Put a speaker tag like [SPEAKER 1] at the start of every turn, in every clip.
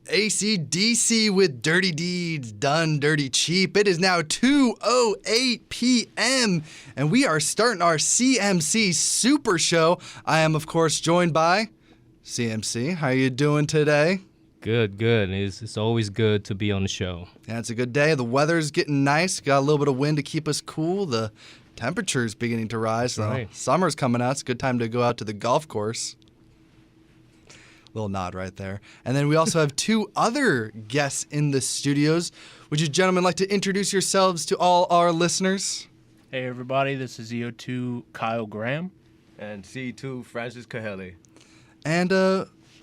[SPEAKER 1] AC/DC with Dirty Deeds Done Dirty Cheap. It is now 2:08 p.m. and we are starting our CMC Super Show. I am, of course, joined by CMC. How are you doing today?
[SPEAKER 2] Good. It's always good to be on the show.
[SPEAKER 1] Yeah, it's a good day. The weather's getting nice. Got a little bit of wind to keep us cool. The temperature's beginning to rise. So
[SPEAKER 2] right.
[SPEAKER 1] Summer's coming out. It's a good time to go out to the golf course. Little nod right there. And then we also have two other guests in the studios. Would you gentlemen like to introduce yourselves to all our listeners?
[SPEAKER 3] Hey everybody, this is EO2 Kyle Graham.
[SPEAKER 4] And C2 Francis Cahelli.
[SPEAKER 1] And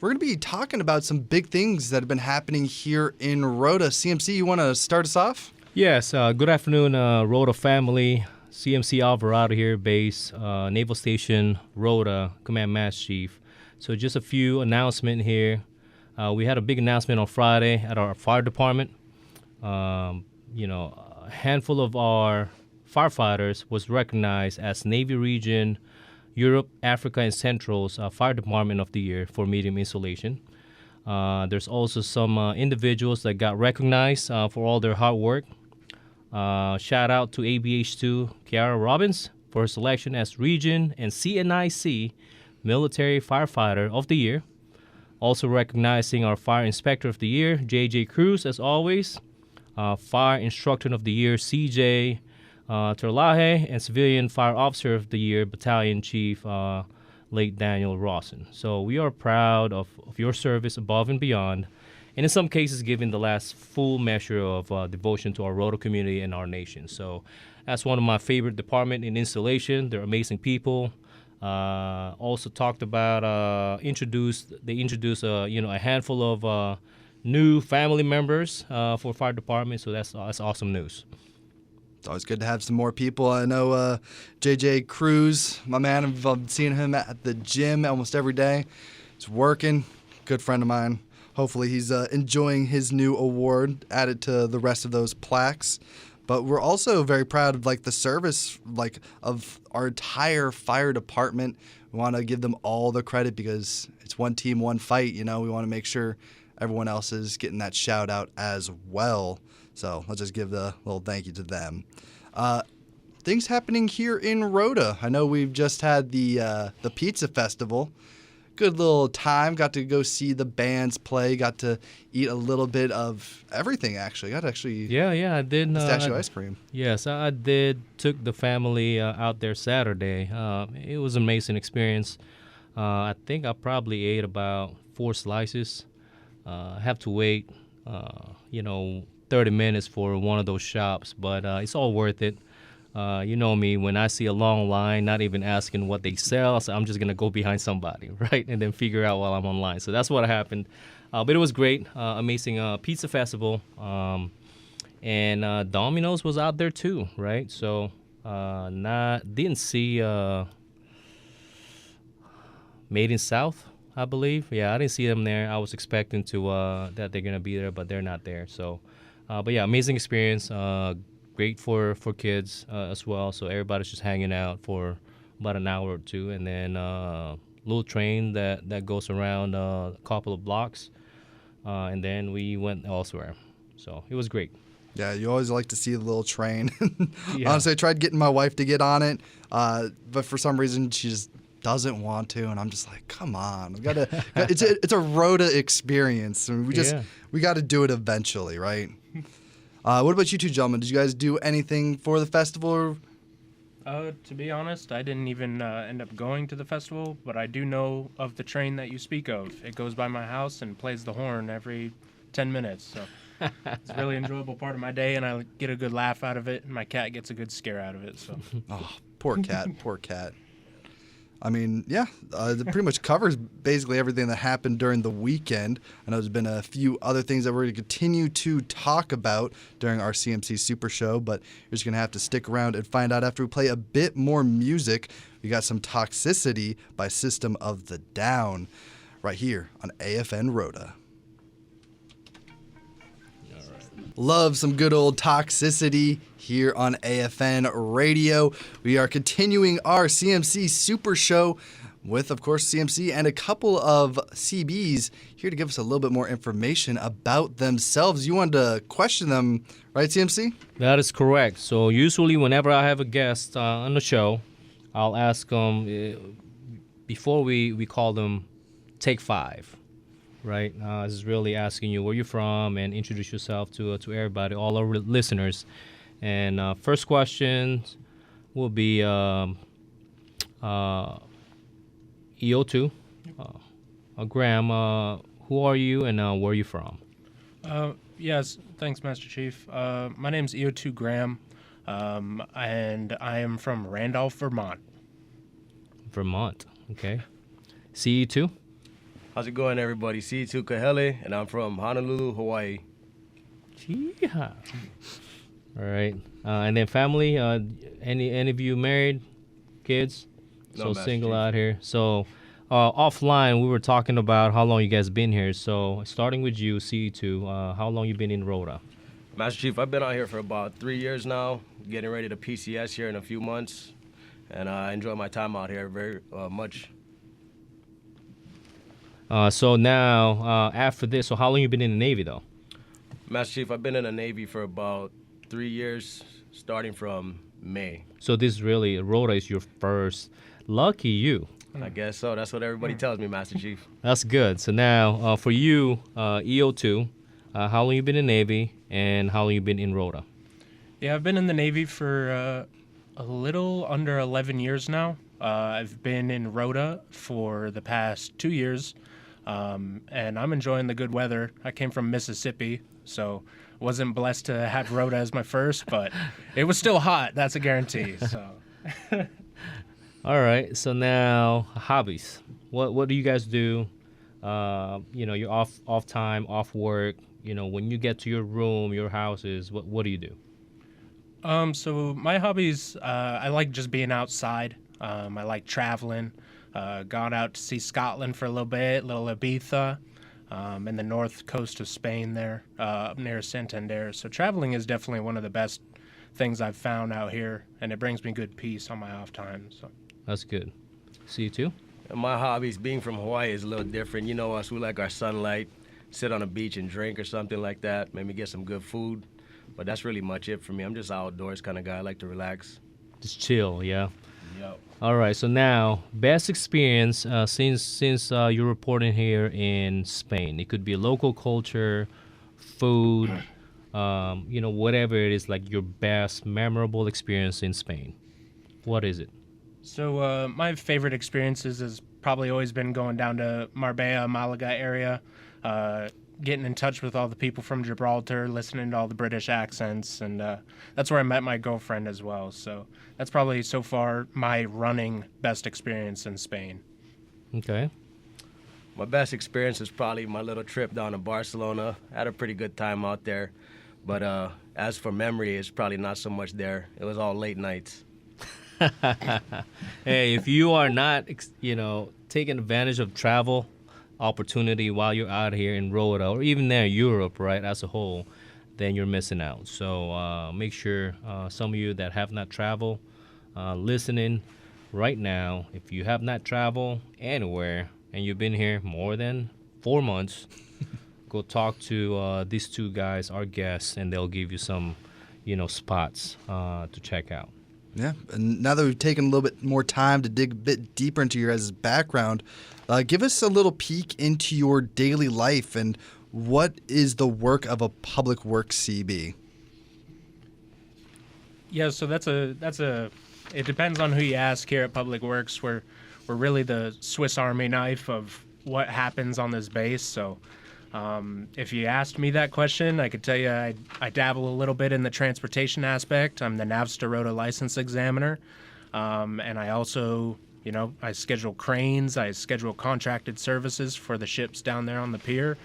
[SPEAKER 1] we're going to be talking about some big things that have been happening here in Rota. CMC, you want to start us off?
[SPEAKER 2] Yes, good afternoon, Rota family. CMC Alvarado here, base, Naval Station Rota, Command Master Chief. So just a few announcements here. We had a big announcement on Friday at our fire department. A handful of our firefighters was recognized as Navy Region, Europe, Africa, and Central's Fire Department of the Year for medium installation. There's also some individuals that got recognized for all their hard work. Shout out to ABH2 Kiara Robbins for her selection as Region and CNIC Military Firefighter of the Year. Also recognizing our Fire Inspector of the Year, JJ Cruz, as always. Fire Instructor of the Year, CJ Terlaje, and Civilian Fire Officer of the Year, Battalion Chief, late Daniel Rawson. So we are proud of your service above and beyond, and in some cases giving the last full measure of devotion to our Rota community and our nation. So that's one of my favorite departments in installation. They're amazing people. Also talked about introduced a handful of new family members for fire department. So that's awesome news.
[SPEAKER 1] It's always good to have some more people. I know JJ Cruz, my man. I've seen him at the gym almost every day. He's working. Good friend of mine. Hopefully he's enjoying his new award added to the rest of those plaques. But we're also very proud of the service of our entire fire department. We want to give them all the credit because it's one team, one fight. We want to make sure everyone else is getting that shout out as well. So let's just give the little thank you to them. Things happening here in Rota. I know we've just had the pizza festival. Good little time. Got to go see the bands play. Got to eat a little bit of everything, actually. I did. Pistachio ice cream.
[SPEAKER 2] Yes, I did. Took the family out there Saturday. It was an amazing experience. I think I probably ate about 4 slices. I have to wait, 30 minutes for one of those shops, but it's all worth it. You know me, when I see a long line, not even asking what they sell, so I'm just going to go behind somebody, right, and then figure out while I'm online. So that's what happened. But it was great, amazing pizza festival, and Domino's was out there too, right? So didn't see Made in South, I believe. Yeah, I didn't see them there. I was expecting that they're going to be there, but they're not there. So, but yeah, amazing experience. Great for kids as well. So everybody's just hanging out for about an hour or two, and then little train that goes around a couple of blocks, and then we went elsewhere. So it was great.
[SPEAKER 1] Yeah, you always like to see the little train.
[SPEAKER 2] Yeah.
[SPEAKER 1] Honestly, I tried getting my wife to get on it, but for some reason she just doesn't want to, and I'm just like, come on, it's a Rota experience, and we got to do it eventually, right? What about you two gentlemen? Did you guys do anything for the festival?
[SPEAKER 3] To be honest, I didn't even end up going to the festival, but I do know of the train that you speak of. It goes by my house and plays the horn every 10 minutes, so it's a really enjoyable part of my day, and I get a good laugh out of it, and my cat gets a good scare out of it. So.
[SPEAKER 1] Oh, poor cat, poor cat. I mean, yeah, it pretty much covers basically everything that happened during the weekend. I know there's been a few other things that we're going to continue to talk about during our CMC Super Show, but you're just going to have to stick around and find out after we play a bit more music. We got some Toxicity by System of the Down right here on AFN Rota. Love some good old Toxicity here on AFN Radio. We are continuing our CMC Super Show with, of course, CMC and a couple of Seabees here to give us a little bit more information about themselves. You wanted to question them, right, CMC?
[SPEAKER 2] That is correct. So usually whenever I have a guest on the show, I'll ask them, before we call them, take 5, right? This is really asking you where you're from and introduce yourself to everybody, all our listeners. And first question will be EO2. Graham, who are you and where are you from?
[SPEAKER 3] Yes, thanks, Master Chief. My name's EO2 Graham, and I am from Randolph, Vermont.
[SPEAKER 2] Vermont, okay. CE2?
[SPEAKER 4] How's it going, everybody? C2 Kahele, and I'm from Honolulu, Hawaii.
[SPEAKER 2] Yeehaw. All right. And then family, any of you married, kids?
[SPEAKER 4] No,
[SPEAKER 2] So
[SPEAKER 4] Master
[SPEAKER 2] single
[SPEAKER 4] Chief.
[SPEAKER 2] out here. So offline, we were talking about how long you guys been here. So starting with you, CE2, how long you been in Rota?
[SPEAKER 4] Master Chief, I've been out here for about 3 years now, getting ready to PCS here in a few months, and I enjoy my time out here very much.
[SPEAKER 2] So now, after this, so how long you been in the Navy, though?
[SPEAKER 4] Master Chief, I've been in the Navy for about 3 years, starting from May.
[SPEAKER 2] So this really, Rota is your first. Lucky you.
[SPEAKER 4] I guess so. That's what everybody tells me, Master Chief.
[SPEAKER 2] That's good. So now, for you, EO2, how long you been in Navy and how long you been in Rota?
[SPEAKER 3] Yeah, I've been in the Navy for a little under 11 years now. I've been in Rota for the past 2 years, and I'm enjoying the good weather. I came from Mississippi, so wasn't blessed to have Rota as my first, but it was still hot. That's a guarantee. So.
[SPEAKER 2] All right. So now, hobbies. What do you guys do? You're off time, off work. When you get to your room, your houses, what do you do?
[SPEAKER 3] So my hobbies, I like just being outside. I like traveling. Gone out to see Scotland for a little bit, little Ibiza, and the north coast of Spain there, up near Santander. So traveling is definitely one of the best things I've found out here, and it brings me good peace on my off time. So
[SPEAKER 2] That's good. See you too?
[SPEAKER 4] And my hobbies, being from Hawaii, is a little different. You know us, we like our sunlight, sit on a beach and drink or something like that, maybe get some good food. But that's really much it for me. I'm just an outdoors kind of guy. I like to relax.
[SPEAKER 2] Just chill, yeah.
[SPEAKER 4] Yep.
[SPEAKER 2] All right. So now, best experience since you're reporting here in Spain. It could be local culture, food, whatever it is. Like your best memorable experience in Spain. What is it?
[SPEAKER 3] So my favorite experiences has probably always been going down to Marbella, Malaga area, getting in touch with all the people from Gibraltar, listening to all the British accents, and that's where I met my girlfriend as well. So that's probably so far my running best experience in Spain.
[SPEAKER 2] Okay.
[SPEAKER 4] My best experience is probably my little trip down to Barcelona. I had a pretty good time out there. But as for memory, it's probably not so much there. It was all late nights.
[SPEAKER 2] Hey, if you are not, taking advantage of travel opportunity while you're out here in Rota or even there in Europe, right, as a whole, then you're missing out. So make sure some of you that have not traveled, listening right now, if you have not traveled anywhere and you've been here more than 4 months, go talk to these two guys, our guests, and they'll give you some, spots to check out.
[SPEAKER 1] Yeah, and now that we've taken a little bit more time to dig a bit deeper into your guys' background, give us a little peek into your daily life and what is the work of a public works CB?
[SPEAKER 3] Yeah, so it depends on who you ask here at Public Works. We're really the Swiss Army knife of what happens on this base. So if you asked me that question, I could tell you I dabble a little bit in the transportation aspect. I'm the NAVSTA Rota license examiner. And I also, I schedule cranes. I schedule contracted services for the ships down there on the pier.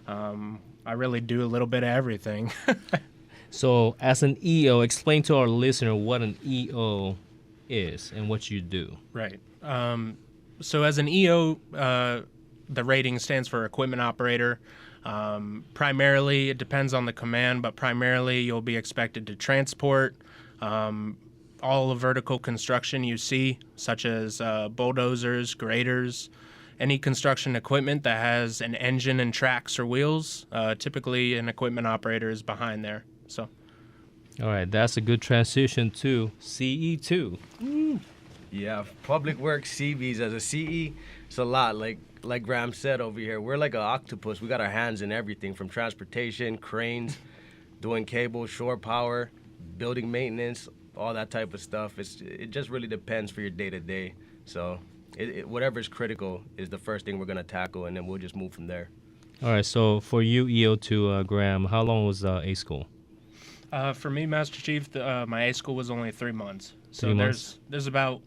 [SPEAKER 3] I really do a little bit of everything.
[SPEAKER 2] So as an EO, explain to our listener what an EO is and what you do.
[SPEAKER 3] Right. So as an EO, the rating stands for equipment operator. Primarily, it depends on the command, but primarily you'll be expected to transport all vertical construction you see, such as bulldozers, graders, any construction equipment that has an engine and tracks or wheels. Typically, an equipment operator is behind there. So,
[SPEAKER 2] All right, that's a good transition to CE2.
[SPEAKER 4] Yeah, public works, Seabees. As a CE, it's a lot. Like Graham said over here, we're like an octopus. We got our hands in everything from transportation, cranes, doing cable, shore power, building maintenance, all that type of stuff. It just really depends for your day-to-day. So whatever is critical is the first thing we're going to tackle, and then we'll just move from there.
[SPEAKER 2] All right, so for you, EO2, Graham, how long was A school?
[SPEAKER 3] For me, Master Chief, my A school was only 3 months. So
[SPEAKER 2] 3 months.
[SPEAKER 3] there's about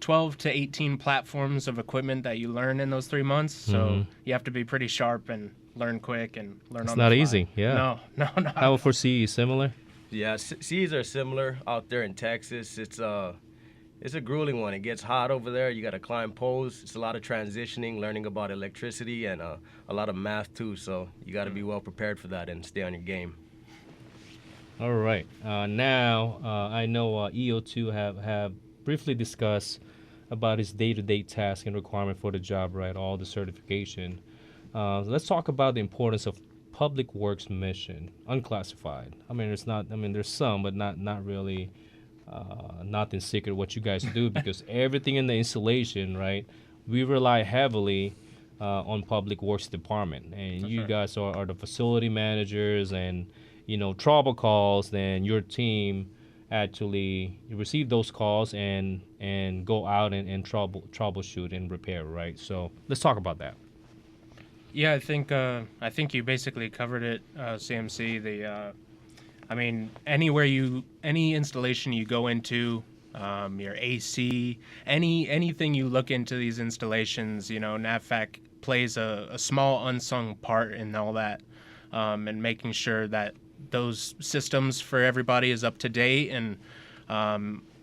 [SPEAKER 3] 12 to 18 platforms of equipment that you learn in those 3 months. So you have to be pretty sharp and learn quick and learn
[SPEAKER 2] It's
[SPEAKER 3] on the
[SPEAKER 2] not
[SPEAKER 3] fly.
[SPEAKER 2] easy, yeah.
[SPEAKER 3] No.
[SPEAKER 2] How about for CE, similar?
[SPEAKER 4] Yeah, Cs are similar out there in Texas. It's a grueling one. It gets hot over there. You got to climb poles. It's a lot of transitioning, learning about electricity, and a lot of math too. So you got to be well prepared for that and stay on your game.
[SPEAKER 2] All right. Now, I know EO2 have briefly discussed about his day-to-day task and requirement for the job, right? All the certification. Let's talk about the importance of public works mission, unclassified. There's some, but not really, nothing secret what you guys do because everything in the installation, right? We rely heavily on public works department, and
[SPEAKER 3] That's
[SPEAKER 2] you
[SPEAKER 3] right.
[SPEAKER 2] guys are the facility managers, and trouble calls. Then your team actually receive those calls and go out and troubleshoot and repair, right? So let's talk about that.
[SPEAKER 3] Yeah, I think you basically covered it, CMC. Any installation you go into, your AC, anything you look into these installations, NAVFAC plays a small unsung part in all that, and making sure that those systems for everybody is up to date and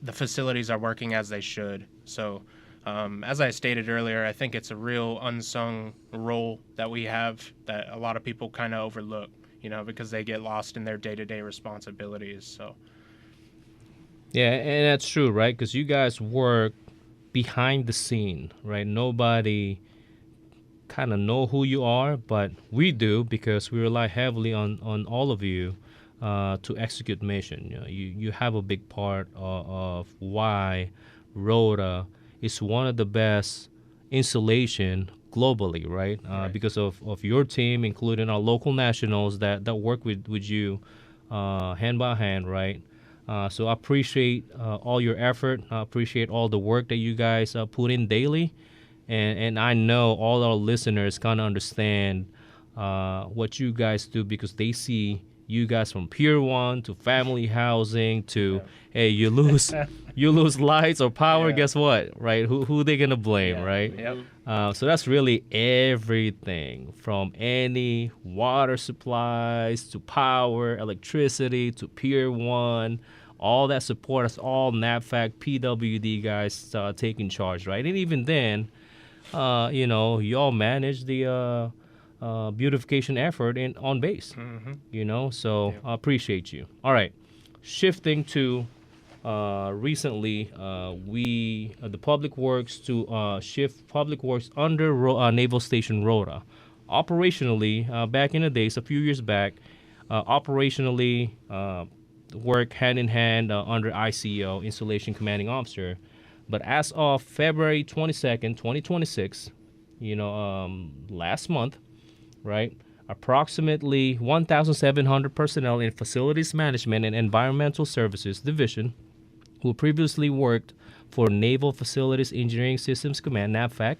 [SPEAKER 3] the facilities are working as they should. So, as I stated earlier, I think it's a real unsung role that we have that a lot of people kind of overlook, because they get lost in their day-to-day responsibilities. So,
[SPEAKER 2] Yeah, and that's true, right? Because you guys work behind the scene, right? Nobody kind of know who you are, but we do because we rely heavily on all of you to execute mission. You have a big part of why Rota is one of the best installation globally, right? Because of your team, including our local nationals that work with you hand by hand, right? So I appreciate all your effort. I appreciate all the work that you guys put in daily. And I know all our listeners kind of understand what you guys do because they see you guys from Pier 1 to family housing to, hey, you lose lights or power,
[SPEAKER 3] Yeah.
[SPEAKER 2] guess what, right? Who they going to blame,
[SPEAKER 3] Yeah.
[SPEAKER 2] right?
[SPEAKER 3] Yep.
[SPEAKER 2] So that's really everything from any water supplies to power, electricity to Pier 1. All that support, that's all NAVFAC, PWD guys taking charge, right? And even then, y'all manage the beautification effort on base, so I appreciate you. All right, shifting to recently, the public works to shift public works under Naval Station Rota. Operationally, back in the days, a few years back, operationally work hand in hand under ICO, Installation Commanding Officer. But as of February 22nd, 2026, last month, right, approximately 1,700 personnel in Facilities Management and Environmental Services Division who previously worked for Naval Facilities Engineering Systems Command, NAVFAC,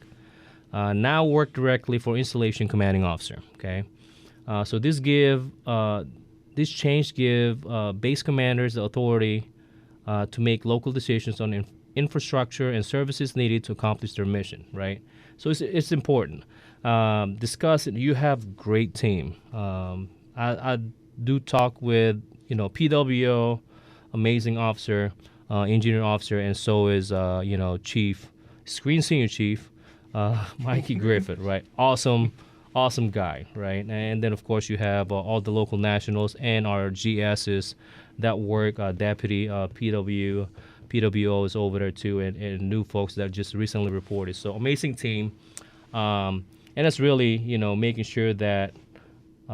[SPEAKER 2] now work directly for Installation Commanding Officer, okay? So this change give base commanders the authority to make local decisions on infrastructure and services needed to accomplish their mission, right? So it's important. Discuss it. You have great team. I do talk with PWO, amazing officer, engineer officer, and so is Chief, Screen Senior Chief, Mikey Griffith, right? Awesome guy, right? And then of course you have all the local nationals and our GSs that work, Deputy PW PWO is over there too, and new folks that just recently reported. So amazing team, and it's really making sure that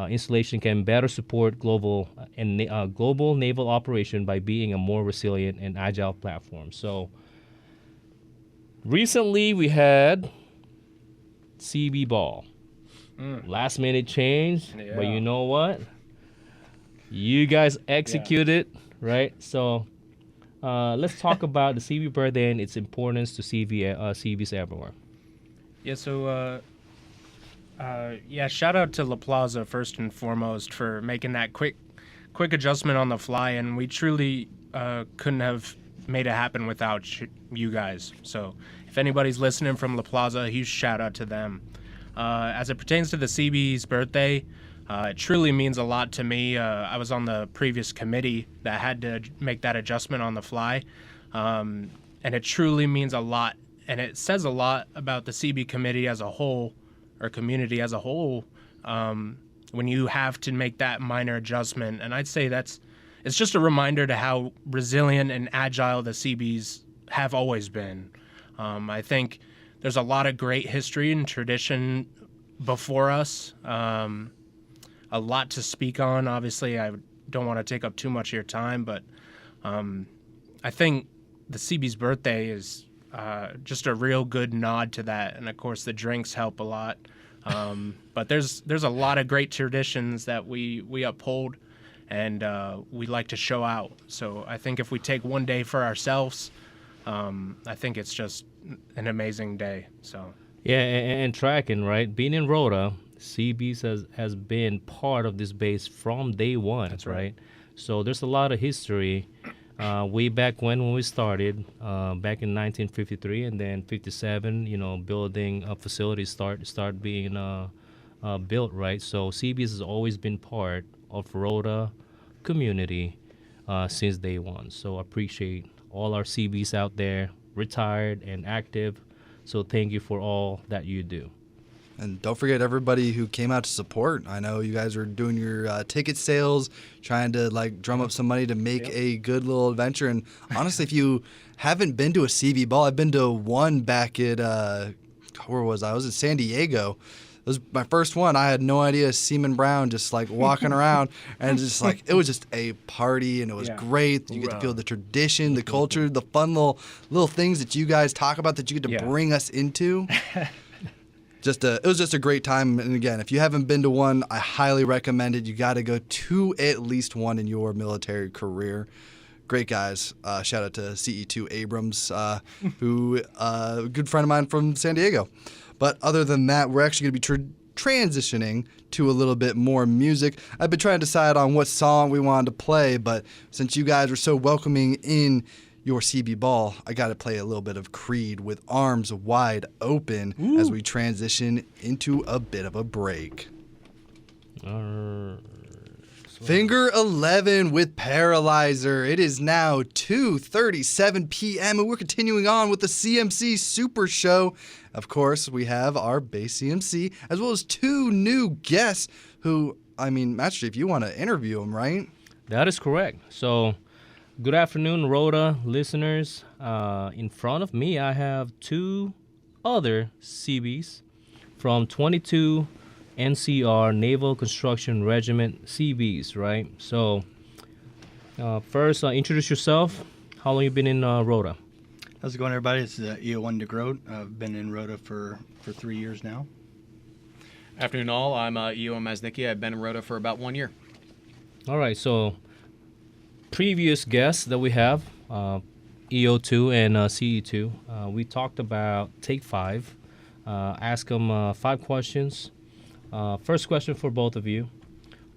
[SPEAKER 2] installation can better support global naval operation by being a more resilient and agile platform. So recently we had CB ball. Last minute change, but you know what? You guys executed, right? So let's talk about the CB birthday and its importance to CBs everywhere.
[SPEAKER 3] Yeah, so shout out to La Plaza first and foremost for making that quick adjustment on the fly, and we truly couldn't have made it happen without you guys. So if anybody's listening from La Plaza, a huge shout out to them. As it pertains to the Seabees birthday, it truly means a lot to me. I was on the previous committee that had to make that adjustment on the fly, and it truly means a lot. And it says a lot about the CB committee as a whole, or community as a whole, when you have to make that minor adjustment. And I'd say it's just a reminder to how resilient and agile the CBs have always been. I think there's a lot of great history and tradition before us, a lot to speak on. Obviously, I don't want to take up too much of your time, but I think the CB's birthday is just a real good nod to that. And, of course, the drinks help a lot. But there's a lot of great traditions that we uphold, and we like to show out. So I think if we take one day for ourselves, I think it's just an amazing day. So
[SPEAKER 2] yeah, and tracking, right? Being in Rota, CBs has been part of this base from day one.
[SPEAKER 3] That's right.
[SPEAKER 2] So there's a lot of history way back when we started, back in 1953, and then 57. Building facilities start being built, right? So CBs has always been part of Rota community since day one. So I appreciate all our CBs out there, retired and active. So thank you for all that you do.
[SPEAKER 1] And don't forget everybody who came out to support. I know you guys are doing your ticket sales, trying to drum up some money to make a good little adventure. And honestly, if you haven't been to a CB ball, I've been to one back at, where was I? I was in San Diego. It was my first one. I had no idea Seaman Brown just walking around, and just it was just a party, and it was great. You get to feel the tradition, the culture, the fun little things that you guys talk about that you get to bring us into. It was just a great time. And again, if you haven't been to one, I highly recommend it. You got to go to at least one in your military career. Great guys. Shout out to CE2 Abrams, who a good friend of mine from San Diego. But other than that, we're actually going to be transitioning to a little bit more music. I've been trying to decide on what song we wanted to play, but since you guys were so welcoming in your CB ball, I got to play a little bit of Creed with Arms Wide Open as we transition into a bit of a break. Finger 11 with Paralyzer. It is now 2:37 p.m. and we're continuing on with the CMC Super Show. Of course, we have our base CMC as well as two new guests who, Master Chief, you want to interview them, right?
[SPEAKER 2] That is correct. So, good afternoon, Rota listeners. In front of me, I have two other Seabees from 22 NCR Naval Construction Regiment Seabees, right? So, first, introduce yourself. How long you been in Rota?
[SPEAKER 5] How's it going, everybody? It's EO1 DeGroat. I've been in Rota for 3 years now.
[SPEAKER 6] Afternoon, all. I'm EO Maznicki. I've been in Rota for about 1 year.
[SPEAKER 2] All right, so previous guests that we have, EO2 and CE2, we talked about Take 5. Ask them 5 questions. First question for both of you.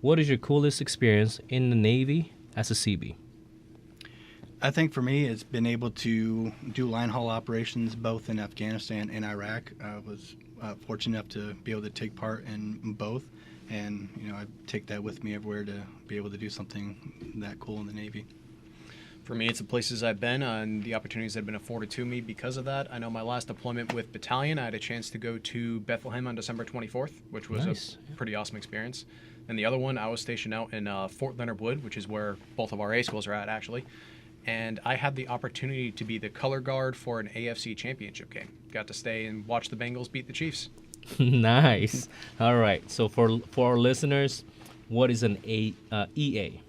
[SPEAKER 2] What is your coolest experience in the Navy as a CB?
[SPEAKER 5] I think for me, it's been able to do line haul operations both in Afghanistan and Iraq. I was fortunate enough to be able to take part in both. And, I take that with me everywhere to be able to do something that cool in the Navy.
[SPEAKER 6] For me, it's the places I've been and the opportunities that have been afforded to me because of that. I know my last deployment with Battalion, I had a chance to go to Bethlehem on December 24th, which was a pretty awesome experience. And the other one, I was stationed out in Fort Leonard Wood, which is where both of our A schools are at, actually. and I had the opportunity to be the color guard for an AFC championship game. Got to stay and watch the Bengals beat the Chiefs.
[SPEAKER 2] Nice. All right. So for our listeners, what is an EA?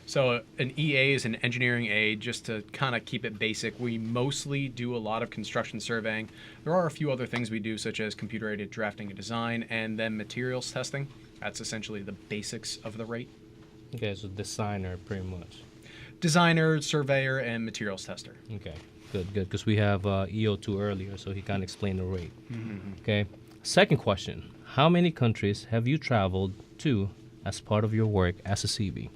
[SPEAKER 6] So an EA is an engineering aid. Just to kind of keep it basic, we mostly do a lot of construction surveying. There are a few other things we do, such as computer-aided drafting and design, and then materials testing. That's essentially the basics of the rate.
[SPEAKER 2] Okay, so designer pretty much.
[SPEAKER 6] Designer, surveyor, and materials tester.
[SPEAKER 2] Okay, good. Because we have EO2 earlier, so he kind of explained the rate. Okay. Second question: how many countries have you traveled to as part of your work as a CB?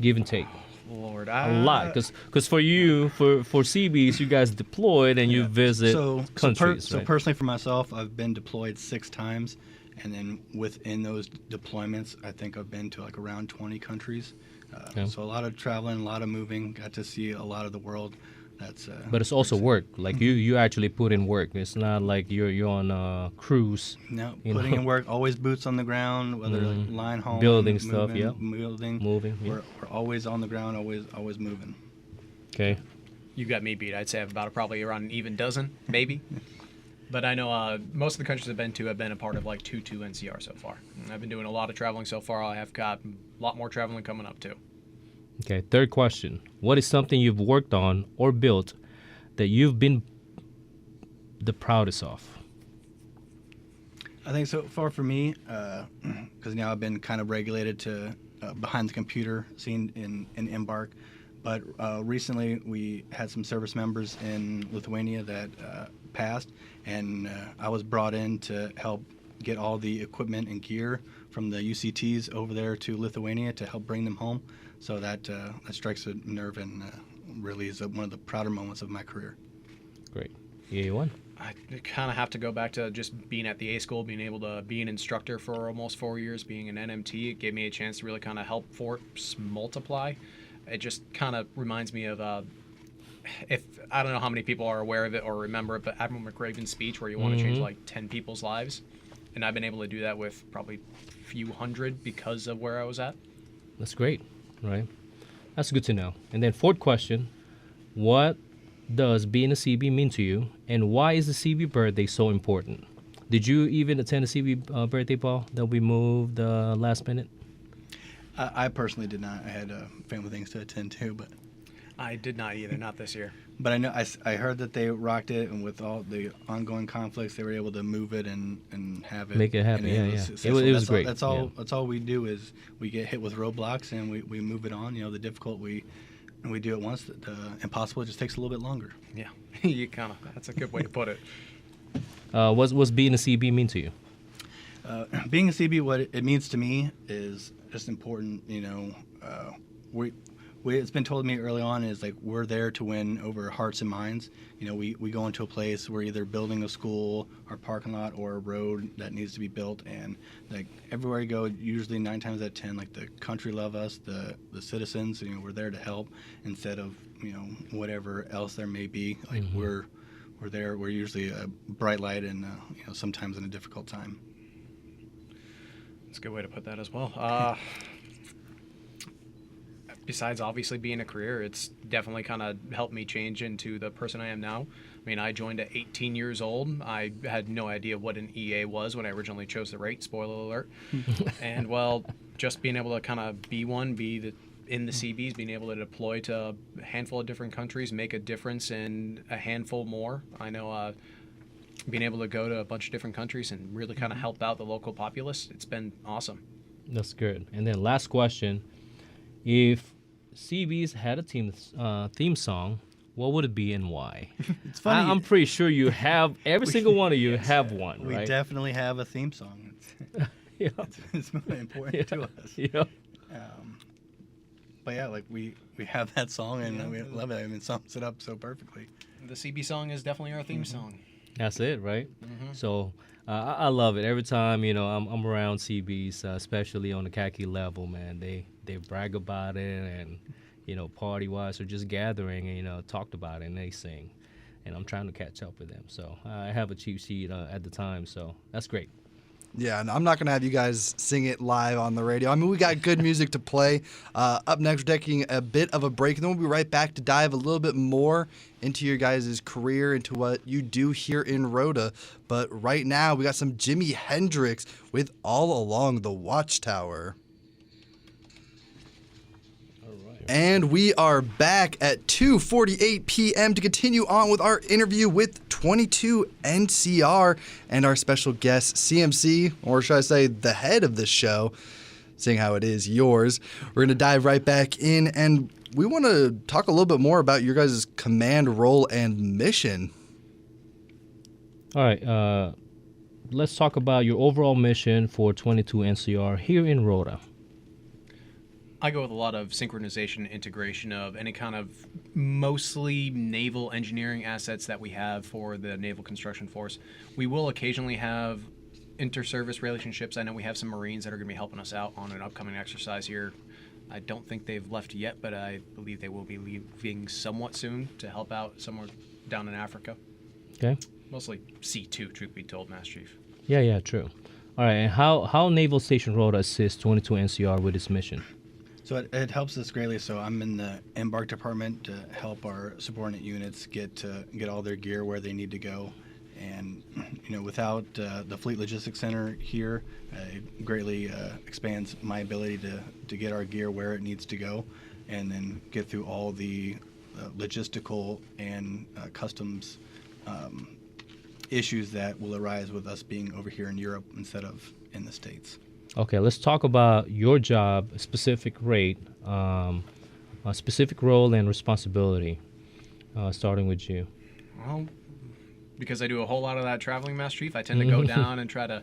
[SPEAKER 2] Give and take.
[SPEAKER 6] Lord,
[SPEAKER 2] A lot, because for you, for Seabees, you guys deployed and you visit countries.
[SPEAKER 5] So
[SPEAKER 2] right?
[SPEAKER 5] personally, for myself, I've been deployed 6 times, and then within those deployments, I think I've been to like around 20 countries.
[SPEAKER 2] Yeah.
[SPEAKER 5] So a lot of traveling, a lot of moving. Got to see a lot of the world. That's.
[SPEAKER 2] But it's also work. Like you actually put in work. It's not like you're on a cruise.
[SPEAKER 5] No,
[SPEAKER 2] you
[SPEAKER 5] putting
[SPEAKER 2] know?
[SPEAKER 5] in work, always boots on the ground, whether like line haul,
[SPEAKER 2] Building stuff, yeah.
[SPEAKER 5] moving.
[SPEAKER 2] Yeah.
[SPEAKER 5] We're always on the ground, always moving.
[SPEAKER 2] Okay.
[SPEAKER 6] you got me beat. I'd say I have about probably around an even dozen, maybe. But I know most of the countries I've been to have been a part of like 2 NCR so far. And I've been doing a lot of traveling so far. I have got a lot more traveling coming up too.
[SPEAKER 2] Okay, third question. What is something you've worked on or built that you've been the proudest of?
[SPEAKER 5] I think so far for me, because now I've been kind of regulated to behind the computer scene in Embark. But recently we had some service members in Lithuania that passed, and I was brought in to help get all the equipment and gear from the UCTs over there to Lithuania to help bring them home. So that strikes a nerve and really is one of the prouder moments of my career.
[SPEAKER 2] Great. EA1?
[SPEAKER 6] I kind of have to go back to just being at the A school, being able to be an instructor for almost 4 years, being an NMT. It gave me a chance to really kind of help force multiply. It just kind of reminds me of, if I don't know how many people are aware of it or remember it, but Admiral McRaven's speech where you want to change like 10 people's lives. And I've been able to do that with probably a few hundred because of where I was at.
[SPEAKER 2] That's great, right? That's good to know. And then fourth question, what does being a CB mean to you, and why is the CB birthday so important? Did you even attend a CB birthday ball that we moved last minute?
[SPEAKER 5] I personally did not. I had family things to attend to, but
[SPEAKER 6] I did not either, not this year.
[SPEAKER 5] But I know I heard that they rocked it, and with all the ongoing conflicts, they were able to move it and have it
[SPEAKER 2] Make it happen.
[SPEAKER 5] and
[SPEAKER 2] Yeah, yeah.
[SPEAKER 5] successful.
[SPEAKER 2] It was great.
[SPEAKER 5] That's all.
[SPEAKER 2] Yeah.
[SPEAKER 5] That's all we do is we get hit with roadblocks and we move it on. You know, the difficult we do it once. The impossible just takes a little bit longer.
[SPEAKER 6] Yeah, you kind of. That's a good way to put it.
[SPEAKER 2] What's being a CB mean to you?
[SPEAKER 5] Being a CB, what it means to me is just important. You know, it's been told to me early on is like we're there to win over hearts and minds. You know, we go into a place, we're either building a school or parking lot or a road that needs to be built, and like everywhere you go, usually 9 times out of 10, like the country love us, the citizens. You know, we're there to help instead of whatever else there may be. Like we're there. We're usually a bright light and sometimes in a difficult time.
[SPEAKER 6] That's a good way to put that as well. Besides obviously being a career, it's definitely kind of helped me change into the person I am now. I mean, I joined at 18 years old. I had no idea what an EA was when I originally chose the rate, spoiler alert. And, well, just being able to kind of be in the Seabees, being able to deploy to a handful of different countries, make a difference in a handful more. I know being able to go to a bunch of different countries and really kind of help out the local populace, it's been awesome.
[SPEAKER 2] That's good. And then last question. If Seabees had a theme song, what would it be and why?
[SPEAKER 5] It's funny.
[SPEAKER 2] I'm pretty sure you have, every single one of you have one,
[SPEAKER 5] We
[SPEAKER 2] right?
[SPEAKER 5] definitely have a theme song.
[SPEAKER 2] Yeah.
[SPEAKER 5] It's really important to us.
[SPEAKER 2] Yeah.
[SPEAKER 5] But yeah, like we have that song and we love it. I mean, it sums it up so perfectly.
[SPEAKER 6] The CB song is definitely our theme song.
[SPEAKER 2] That's it, right? So I love it. Every time, I'm around CBs, especially on the khaki level, man, they brag about it and, party-wise or just gathering and, talked about it and they sing. And I'm trying to catch up with them. So I have a cheat sheet at the time, so that's great.
[SPEAKER 1] Yeah, and I'm not going to have you guys sing it live on the radio. I mean, we got good music to play. Up next, we're taking a bit of a break, and then we'll be right back to dive a little bit more into your guys' career, into what you do here in Rota. But right now, we got some Jimi Hendrix with All Along the Watchtower. And we are back at 2:48 p.m. to continue on with our interview with 22 NCR and our special guest, CMC, or should I say the head of this show, seeing how it is yours. We're going to dive right back in, and we want to talk a little bit more about your guys' command role and mission.
[SPEAKER 2] All right, let's talk about your overall mission for 22 NCR here in Rota.
[SPEAKER 6] I go with a lot of synchronization and integration of any kind of mostly naval engineering assets that we have for the Naval Construction Force. We will occasionally have inter-service relationships. I know we have some Marines that are going to be helping us out on an upcoming exercise here. I don't think they've left yet, but I believe they will be leaving somewhat soon to help out somewhere down in Africa.
[SPEAKER 2] Okay.
[SPEAKER 6] Mostly C2, truth be told, Master Chief.
[SPEAKER 2] Yeah, true. All right, and how Naval Station Rota assists 22 NCR with its mission?
[SPEAKER 5] So it helps us greatly. So I'm in the embark department to help our subordinate units get all their gear where they need to go. And without the Fleet Logistics Center here, it greatly expands my ability to get our gear where it needs to go, and then get through all the logistical and customs issues that will arise with us being over here in Europe instead of in the States.
[SPEAKER 2] Okay, let's talk about your job, specific rate, a specific role and responsibility, starting with you.
[SPEAKER 6] Well, because I do a whole lot of that traveling, Master Chief, I tend to go down and try to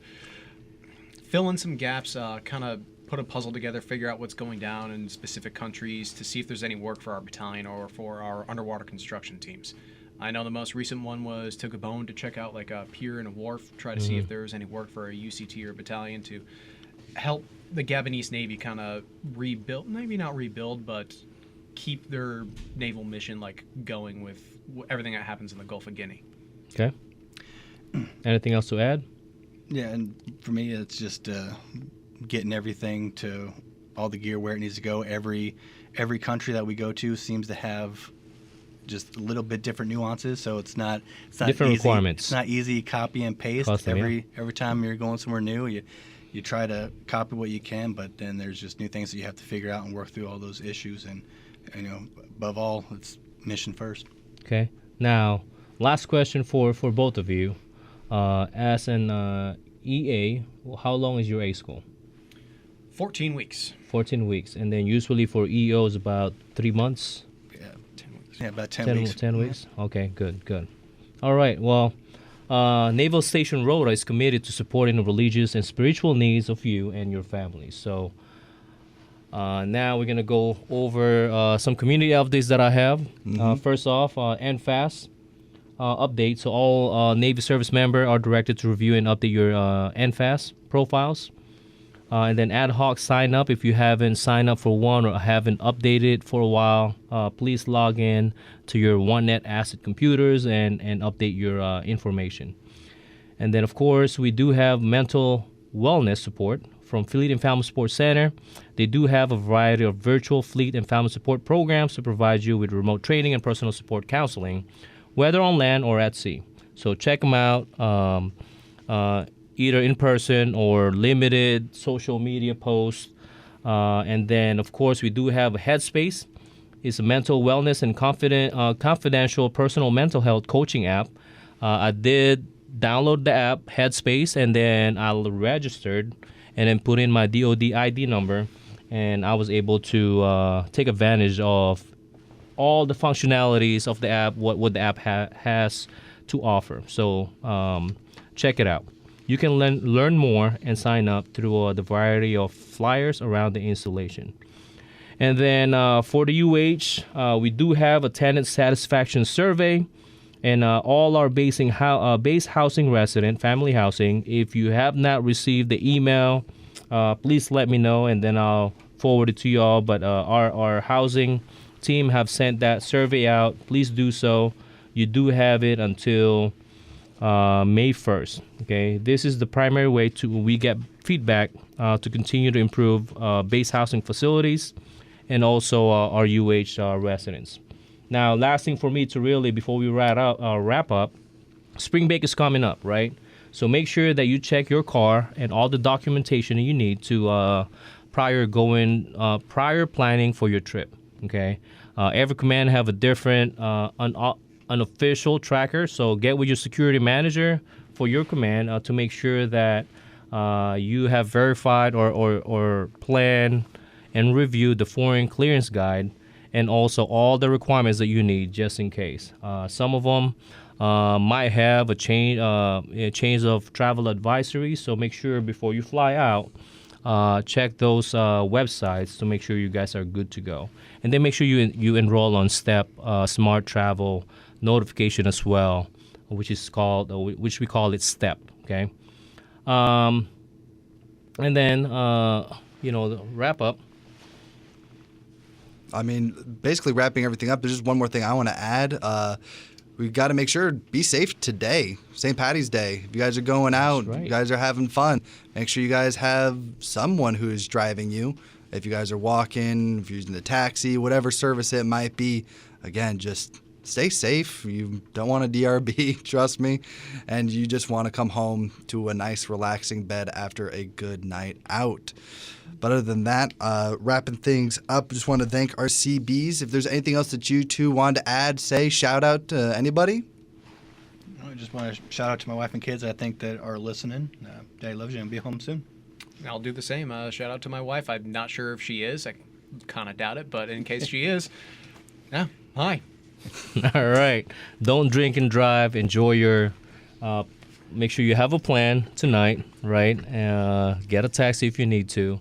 [SPEAKER 6] fill in some gaps, kind of put a puzzle together, figure out what's going down in specific countries to see if there's any work for our battalion or for our underwater construction teams. I know the most recent one was to Gabon to check out like a pier and a wharf, try to see if there was any work for a UCT or battalion to help the Gabonese Navy kind of rebuild, maybe not rebuild, but keep their naval mission like going with everything that happens in the Gulf of Guinea.
[SPEAKER 2] Okay. Anything else to add?
[SPEAKER 5] Yeah, and for me, it's just getting everything to all the gear where it needs to go. Every country that we go to seems to have just a little bit different nuances, so it's not
[SPEAKER 2] different
[SPEAKER 5] easy,
[SPEAKER 2] requirements.
[SPEAKER 5] It's not easy copy and paste.
[SPEAKER 2] Custom,
[SPEAKER 5] every time you're going somewhere new, you try to copy what you can, but then there's just new things that you have to figure out and work through all those issues. And above all, it's mission first.
[SPEAKER 2] Okay. Now, last question for both of you. As an EA, how long is your A school?
[SPEAKER 6] 14 weeks.
[SPEAKER 2] 14 weeks. And then usually for EO is about 3 months?
[SPEAKER 5] Yeah, 10 weeks. Yeah, about 10 weeks.
[SPEAKER 2] 10 weeks? Okay, good. All right, well, Naval Station Rota is committed to supporting the religious and spiritual needs of you and your families. So now we're going to go over some community updates that I have. First off, NFAS update. So all Navy service members are directed to review and update your NFAS profiles. And then ad hoc sign up. If you haven't signed up for one or haven't updated for a while, please log in to your OneNet asset computers and update your information. And then, of course, we do have mental wellness support from Fleet and Family Support Center. They do have a variety of virtual fleet and family support programs to provide you with remote training and personal support counseling, whether on land or at sea. So check them out. Either in person or limited social media posts. And then, of course, we do have Headspace. It's a mental wellness and confidential personal mental health coaching app. I did download the app, Headspace, and then I registered and then put in my DOD ID number. And I was able to take advantage of all the functionalities of the app, what the app has to offer. So check it out. You can learn more and sign up through the variety of flyers around the installation. And then for the UH, we do have a tenant satisfaction survey, and all our base housing resident, family housing. If you have not received the email, please let me know, and then I'll forward it to you all. But our housing team have sent that survey out. Please do so. You do have it until May 1st. Okay, this is the primary way we get feedback to continue to improve base housing facilities and also our UH residents. Now, last thing for me to really, before we wrap up, spring break is coming up, right? So make sure that you check your car and all the documentation that you need to prior planning for your trip. Okay, every command have a different unofficial tracker, so get with your security manager for your command to make sure that you have verified or planned and reviewed the foreign clearance guide and also all the requirements that you need just in case. Some of them might have a change of travel advisory, so make sure before you fly out, check those websites to make sure you guys are good to go. And then make sure you enroll on STEP, Smart Travel Notification as well, which we call it STEP. Okay, and then the wrap up.
[SPEAKER 1] I mean, basically wrapping everything up, there's just one more thing I want to add. We've got to make sure, be safe today, St. Patty's Day. If you guys are going out,
[SPEAKER 2] right.
[SPEAKER 1] You guys are having fun, make sure you guys have someone who is driving you. If you guys are walking, if you're using the taxi, whatever service it might be, again, just stay safe. You don't want a DRB, trust me, and you just want to come home to a nice, relaxing bed after a good night out. But other than that, wrapping things up, just want to thank our Seabees. If there's anything else that you two wanted to add, say, shout out to anybody?
[SPEAKER 5] I just want to shout out to my wife and kids I think that are listening. Daddy loves you and be home soon.
[SPEAKER 6] I'll do the same. Shout out to my wife. I'm not sure if she is. I kind of doubt it, but in case she is, yeah, hi.
[SPEAKER 2] All right. Don't drink and drive. Enjoy your. Make sure you have a plan tonight, right? Get a taxi if you need to.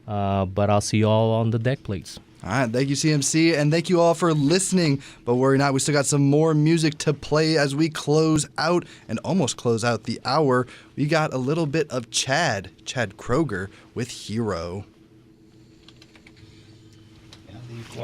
[SPEAKER 2] But I'll see you all on the deck plates.
[SPEAKER 1] All right, thank you, CMC, and thank you all for listening. But worry not, we still got some more music to play as we close out and almost close out the hour. We got a little bit of Chad Kroger with Hero.